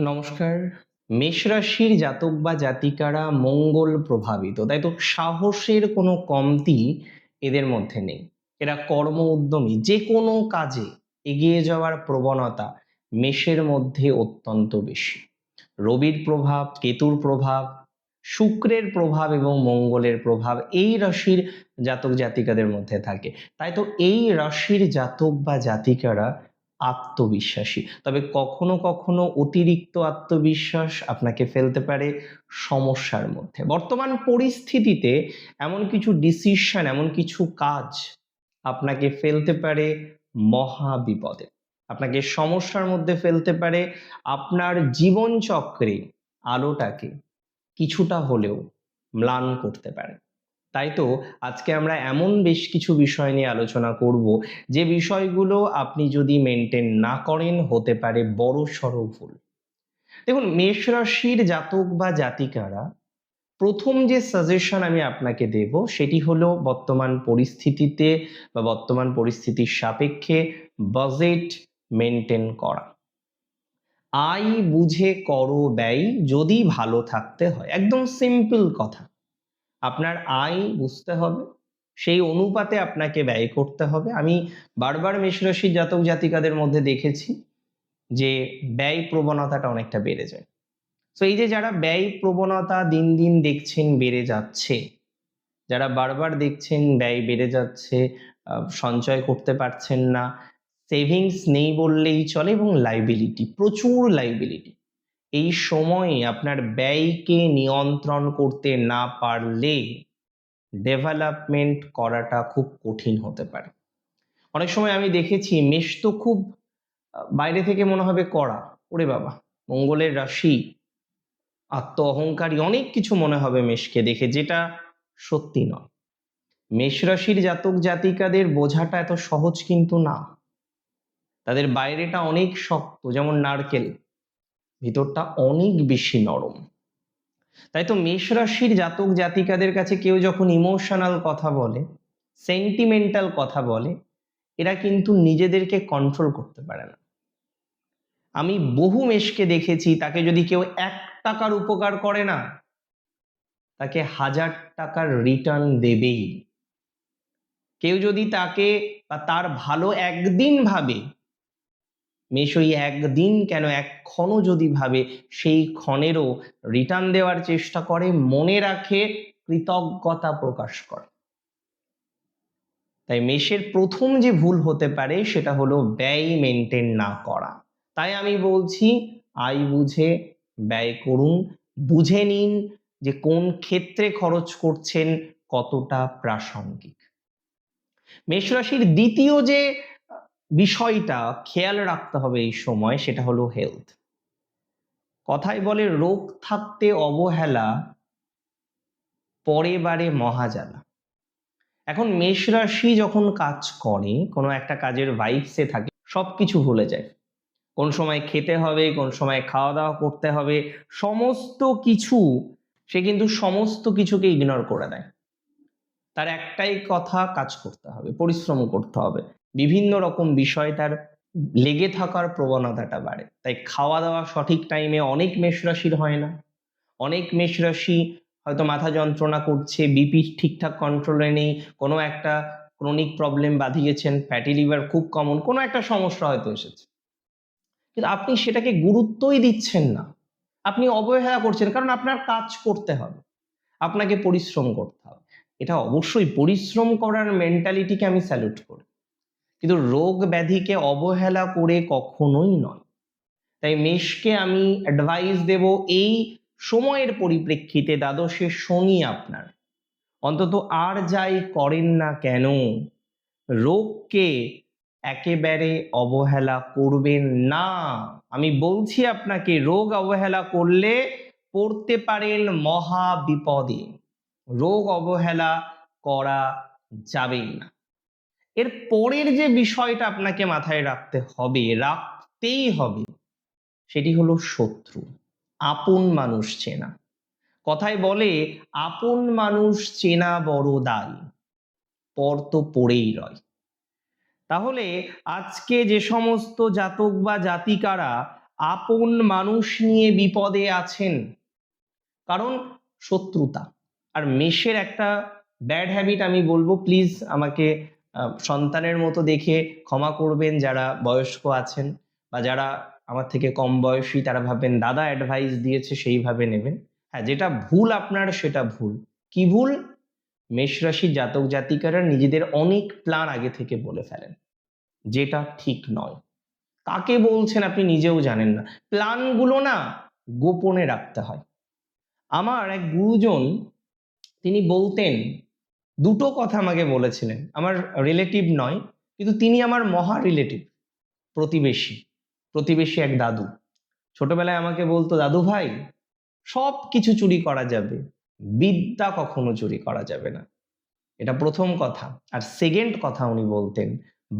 নমস্কার। মেষ রাশির জাতক বা জাতিকারা মঙ্গল প্রভাবিত, তাই তো সাহসের কোনো কমতি এদের মধ্যে নেই। এরা কর্ম উদ্যমী, যে কোনো কাজে এগিয়ে যাওয়ার প্রবণতা মেষের মধ্যে অত্যন্ত বেশি। রবির প্রভাব, কেতুর প্রভাব, শুক্রের প্রভাব এবং মঙ্গলের প্রভাব এই রাশির জাতক জাতিকাদের মধ্যে থাকে। তাই তো এই রাশির জাতক বা জাতিকারা আত্মবিশ্বাসী, তবে কখনো কখনো অতিরিক্ত আত্মবিশ্বাস আপনাকে ফেলতে পারে সমস্যার মধ্যে। বর্তমান পরিস্থিতিতে এমন কিছু ডিসিশন, এমন কিছু কাজ আপনাকে ফেলতে পারে মহা বিপদে, আপনাকে সমস্যার মধ্যে ফেলতে পারে, আপনার জীবনচক্রে আলোটাকে কিছুটা হলেও ম্লান করতে পারে। তাই তো আজকে আমরা এমন বেশ কিছু বিষয় নিয়ে আলোচনা করব, যে বিষয়গুলো আপনি যদি মেনটেন না করেন হতে পারে বড়সড় ভুল। দেখুন, মেষ রাশির জাতক বা জাতিকারা প্রথম যে সাজেশন আমি আপনাকে দেব সেটি হলো বর্তমান পরিস্থিতিতে বা বর্তমান পরিস্থিতির সাপেক্ষে বাজেট মেনটেন করা। আয় বুঝে করো ব্যয় যদি ভালো থাকতে হয়, একদম সিম্পল কথা। আপনার আয় বুঝতে হবে, সেই অনুপাতে আপনাকে ব্যয় করতে হবে। আমি বারবার মেষ রাশির জাতক জাতিকাদের মধ্যে দেখেছি যে ব্যয় প্রবণতাটা অনেকটা বেড়ে যায়। তো এই যে যারা ব্যয় প্রবণতা দিন দিন দেখছেন বেড়ে যাচ্ছে, যারা বারবার দেখছেন ব্যয় বেড়ে যাচ্ছে, সঞ্চয় করতে পারছেন না, সেভিংস নেই বললেই চলে এবং লাইবিলিটি, প্রচুর লাইবিলিটি, এই সময়ে আপনার ব্যয়কে নিয়ন্ত্রণ করতে না পারলে ডেভেলপমেন্ট করাটা খুব কঠিন হতে পারে। অনেক সময় আমি দেখেছি মেষ তো খুব বাইরে থেকে মনে হবে কড়া, ওরে বাবা মঙ্গলের রাশি, আত্ম অহংকারী, অনেক কিছু মনে হবে মেষকে দেখে, যেটা সত্যি নয়। মেষ রাশির জাতক জাতিকাদের বোঝাটা এত সহজ কিন্তু না। তাদের বাইরেটা অনেক শক্ত, যেমন নারকেল, ভিতরটা অনেক বেশি নরম। তাই তো মেষ রাশির জাতক জাতিকাদের কাছে কেউ যখন ইমোশনাল কথা বলে, সেন্টিমেন্টাল কথা বলে, এরা কিন্তু নিজেদেরকে কন্ট্রোল করতে পারে না। আমি বহু মেষকে দেখেছি, তাকে যদি কেউ 1 টাকার উপকার করে না, তাকে 1000 টাকার রিটার্ন দেবেই। কেউ যদি তাকে বা তার ভালো একদিন ভাবে, মেষ ওই একদিন কেন, এক ক্ষণও যদি ভাবে, সেই ক্ষণেরও রিটার্ন দেওয়ার চেষ্টা করে, মনে রাখে, কৃতজ্ঞতা প্রকাশ করে। তাই মেষের প্রথম যে ভুল হতে পারে সেটা হলো ব্যয় মেনটেন না করা। তাই আমি বলছি, আয় বুঝে ব্যয় করুন, বুঝে নিন যে কোন ক্ষেত্রে খরচ করছেন, কতটা প্রাসঙ্গিক। মেষ রাশির দ্বিতীয় যে বিষয়টা খেয়াল রাখতে হবে এই সময়, সেটা হলো হেলথ। কথায় বলে রোগ থাকতে অবহেলা, পরে বারে মহাজালা। এখন মেষ রাশি যখন কাজ করে, কোনো একটা কাজের ভাইবসে থাকে, সবকিছু ভুলে যায়। কোন সময় খেতে হবে, কোন সময় খাওয়া দাওয়া করতে হবে, সমস্ত কিছু, সে কিন্তু সমস্ত কিছুকে ইগনোর করে দেয়। তার একটাই কথা, কাজ করতে হবে, পরিশ্রম করতে হবে, বিভিন্ন রকম বিষয় তার লেগে থাকার প্রবণতাটা বাড়ে। তাই খাওয়া দাওয়া সঠিক টাইমে অনেক মেষ রাশির হয় না। অনেক মেষ রাশি হয়তো মাথা যন্ত্রণা করছে, বিপি ঠিকঠাক কন্ট্রোলে নেই, কোনো একটা ক্রনিক প্রবলেম বাঁধিয়েছেন, ফ্যাটি লিভার খুব কমন, কোনো একটা সমস্যা হয়তো এসেছে, কিন্তু আপনি সেটাকে গুরুত্বই দিচ্ছেন না, আপনি অবহেলা করছেন, কারণ আপনার কাজ করতে হবে, আপনাকে পরিশ্রম করতে হবে। এটা অবশ্যই, পরিশ্রম করার মেন্টালিটিকে আমি স্যালুট করি, কিন্তু রোগ ব্যাধিকে অবহেলা করে কখনোই নয়। তাই মেষকে আমি অ্যাডভাইস দেব, এই সময়ের পরিপ্রেক্ষিতে দ্বাদশে শনি আপনার, অন্তত আর যাই করেন না কেন, রোগকে একেবারে অবহেলা করবেন না। আমি বলছি আপনাকে, রোগ অবহেলা করলে পড়তে পারেন মহা বিপদে। রোগ অবহেলা করা যাবে না। এর পরের যে বিষয়টা আপনাকে মাথায় রাখতে হবে, রাখতেই হবে, সেটি হলো শত্রু। আপন মানুষ চেনা। কথায় বলে, আপন মানুষ চেনা বড় দায়, পর তো পড়েই রয়। তাহলে আজকে যে সমস্ত জাতক বা জাতিকারা আপন মানুষ নিয়ে বিপদে আছেন, কারণ শত্রুতা। আর মেষের একটা ব্যাড হ্যাবিট আমি বলবো, প্লিজ আমাকে সন্তানের মতো দেখে ক্ষমা করবেন যারা বয়স্ক আছেন, বা যারা আমার থেকে কম বয়সী তারা ভাববেন দাদা অ্যাডভাইস দিয়েছে সেইভাবে নেবেন। হ্যাঁ, যেটা ভুল আপনার সেটা ভুল। কি ভুল? মেষ রাশির জাতক জাতিকারা নিজেদের অনেক প্ল্যান আগে থেকে বলে ফেলেন, যেটা ঠিক নয়। কাকে বলছেন আপনি নিজেও জানেন না। প্ল্যানগুলো না গোপনে রাখতে হয়। আমার এক গুরুজন, তিনি বলতেন, দুটো কথা আমাকে বলেছিলেন। আমার রিলেটিভ নয়, কিন্তু তিনি আমার মহা রিলেটিভ, প্রতিবেশী। প্রতিবেশী এক দাদু ছোটবেলায় আমাকে বলতো, দাদু ভাই, সব কিছু চুরি করা যাবে, বিদ্যা কখনো চুরি করা যাবে না। এটা প্রথম কথা। আর সেকেন্ড কথা উনি বলতেন,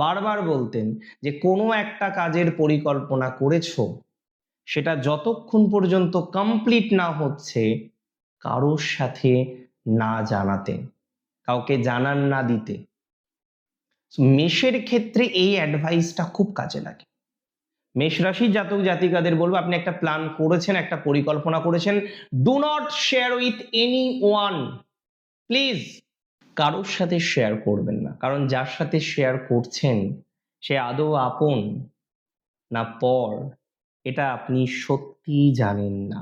বারবার বলতেন, যে কোনো একটা কাজের পরিকল্পনা করেছো, সেটা যতক্ষণ পর্যন্ত কমপ্লিট না হচ্ছে কারোর সাথে না জানাতে, কাউকে জানান না দিতে। মেষের ক্ষেত্রে এই অ্যাডভাইসটা খুব কাজে লাগে। মেষ রাশির জাতক জাতিকাদের বলবো, আপনি একটা প্ল্যান করেছেন, একটা পরিকল্পনা করেছেন, do not share with any one, please. কারোর সাথে শেয়ার করবেন না, কারণ যার সাথে শেয়ার করছেন সে আদৌ আপন না পর, এটা আপনি সত্যিই জানেন না।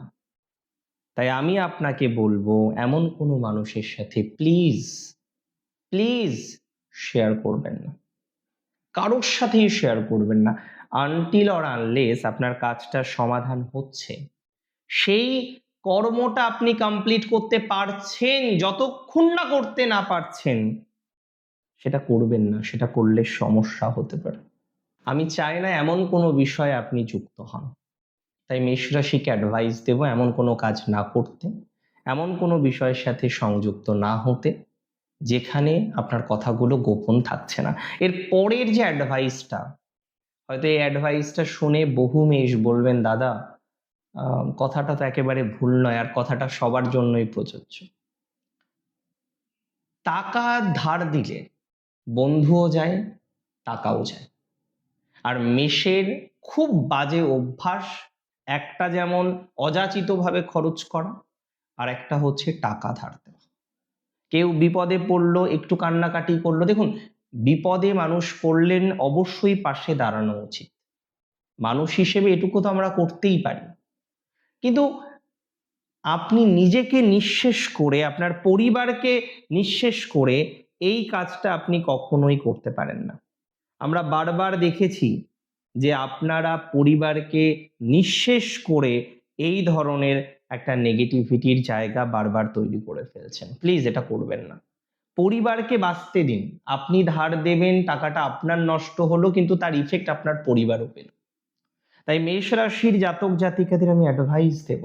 তাই আমি আপনাকে বলবো, এমন কোনো মানুষের সাথে প্লিজ প্লিজ শেয়ার করবেন না, কারোর সাথেই শেয়ার করবেন না, আনটিল অর আনলেস আপনার কাজটার সমাধান হচ্ছে, সেই কর্মটা আপনি কমপ্লিট করতে পারছেন। যতক্ষণ না করতে না পারছেন সেটা করবেন না, সেটা করলে সমস্যা হতে পারে। আমি চাই না এমন কোনো বিষয়ে আপনি যুক্ত হন। তাই মেষ রাশিকে অ্যাডভাইস দেব এমন কোনো কাজ না করতে, এমন কোনো বিষয়ের সাথে সংযুক্ত না হতে যেখানে আপনার কথাগুলো গোপন থাকছে না। এর পরের যে অ্যাডভাইসটা, হয়তো এই অ্যাডভাইসটা শুনে বহু মেষ বলবেন, দাদা কথাটা তো একেবারে ভুল নয়, আর কথাটা সবার জন্যই প্রযোজ্য। টাকা ধার দিলে বন্ধুও যায়, টাকাও যায়। আর মেষের খুব বাজে অভ্যাস, একটা যেমন অযাচিতভাবে খরচ করা, আর একটা হচ্ছে টাকা ধার দেওয়া। কেউ বিপদে পড়লো, একটু কান্নাকাটি করলো, দেখুন, বিপদে মানুষ পড়লেন অবশ্যই পাশে দাঁড়ানো উচিত, মানুষ হিসেবে এটুকু তো আমরা করতেই পারি। কিন্তু আপনি নিজেকে নিঃশেষ করে, আপনার পরিবারকে নিঃশেষ করে এই কাজটা আপনি কখনোই করতে পারেন না। আমরা বারবার দেখেছি যে আপনারা পরিবারকে নিঃশেষ করে এই ধরনের একটা নেগেটিভিটির জায়গা বারবার তৈরি করে ফেলছেন। প্লিজ এটা করবেন না। পরিবারকে বাঁচতে দিন। আপনি ধার দেবেন, টাকাটা আপনার নষ্ট হলো, কিন্তু তার ইফেক্ট আপনার পরিবারও পেল। তাই মেষ রাশির জাতক জাতিকাদের আমি অ্যাডভাইস দেব,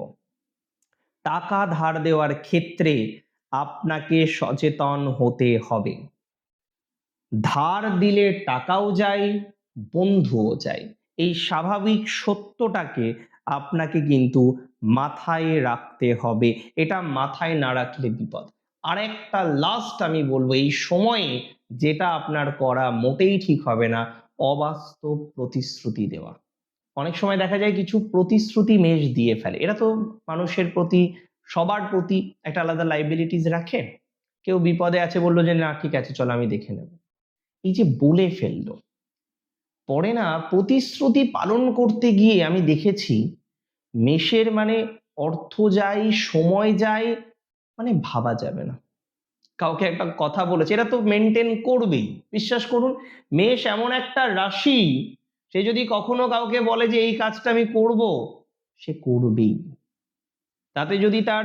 টাকা ধার দেওয়ার ক্ষেত্রে আপনাকে সচেতন হতে হবে। ধার দিলে টাকাও যায়, বন্ধুও যায়। এই স্বাভাবিক সত্যটাকে আপনাকে কিন্তু মাথায় রাখতে হবে। এটা মাথায় না রাখলে বিপদ। আরেকটা লাস্ট আমি বলবো, এই সময়ে যেটা আপনার করা মোটেই ঠিক হবে না, অবাস্তব প্রতিশ্রুতি দেওয়া। অনেক সময় দেখা যায় কিছু প্রতিশ্রুতি মেষ দিয়ে ফেলে। এরা তো মানুষের প্রতি, সবার প্রতি একটা আলাদা লাইবিলিটিস রাখে। কেউ বিপদে আছে, বললো যে না ঠিক আছে চলো আমি দেখে নেব। এই যে বলে ফেললো, পরে না প্রতিশ্রুতি পালন করতে গিয়ে আমি দেখেছি মেষের মানে অর্থ যায়, সময় যায়, মানে ভাবা যাবে না। কাউকে একটা কথা বলেছে, এরা তো মেনটেন করবেই, বিশ্বাস করুন। মেষ এমন একটা রাশি, সে যদি কখনো কাউকে বলে যে এই কাজটা আমি করব, সে করবেই। তাতে যদি তার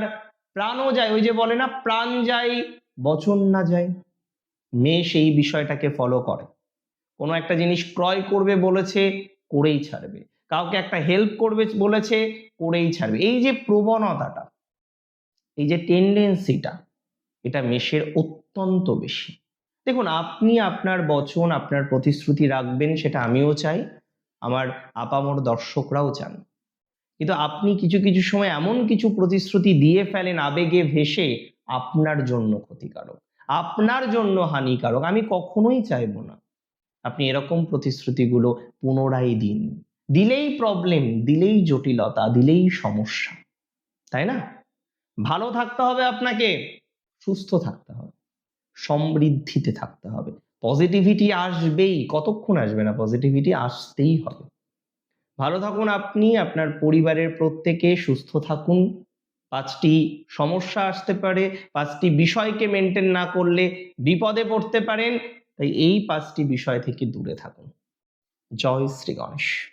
প্রাণও যায়, ওই যে বলে না, প্রাণ যায় বচন না যায়, মেষ এই বিষয়টাকে ফলো করে। কোনো একটা জিনিস ক্রয় করবে বলেছে, করেই ছাড়বে। কাউকে একটা হেল্প করবে বলেছে, করেই ছাড়বে। এই যে প্রবণতাটা, এই যে টেন্ডেন্সিটা, এটা মেষের অত্যন্ত বেশি। দেখুন, আপনি আপনার বচন, আপনার প্রতিশ্রুতি রাখবেন, সেটা আমিও চাই, আমার আপামর দর্শকরাও চান। কিন্তু আপনি কিছু কিছু সময় এমন কিছু প্রতিশ্রুতি দিয়ে ফেলেন আবেগে ভেসে, আপনার জন্য ক্ষতিকারক, আপনার জন্য হানিকারক। আমি কখনোই চাইবো না আপনি এরকম প্রতিশ্রুতিগুলো পুনরায় দিন। দিলেই প্রবলেম, দিলেই জটিলতা, দিলেই সমস্যা, তাই না? ভালো থাকতে হবে আপনাকে, সুস্থ থাকতে হবে, সমৃদ্ধিতে থাকতে হবে। পজিটিভিটি আসবেই, কতক্ষণ আসবে না? পজিটিভিটি আসতেই হবে। ভালো থাকুন আপনি, আপনার পরিবারের প্রত্যেকে সুস্থ থাকুন। ৫টি সমস্যা আসতে পারে, ৫টি বিষয়কে মেনটেন না করলে বিপদে পড়তে পারেন। তাই এই ৫টি বিষয় থেকে দূরে থাকুন। জয় শ্রী গণেশ।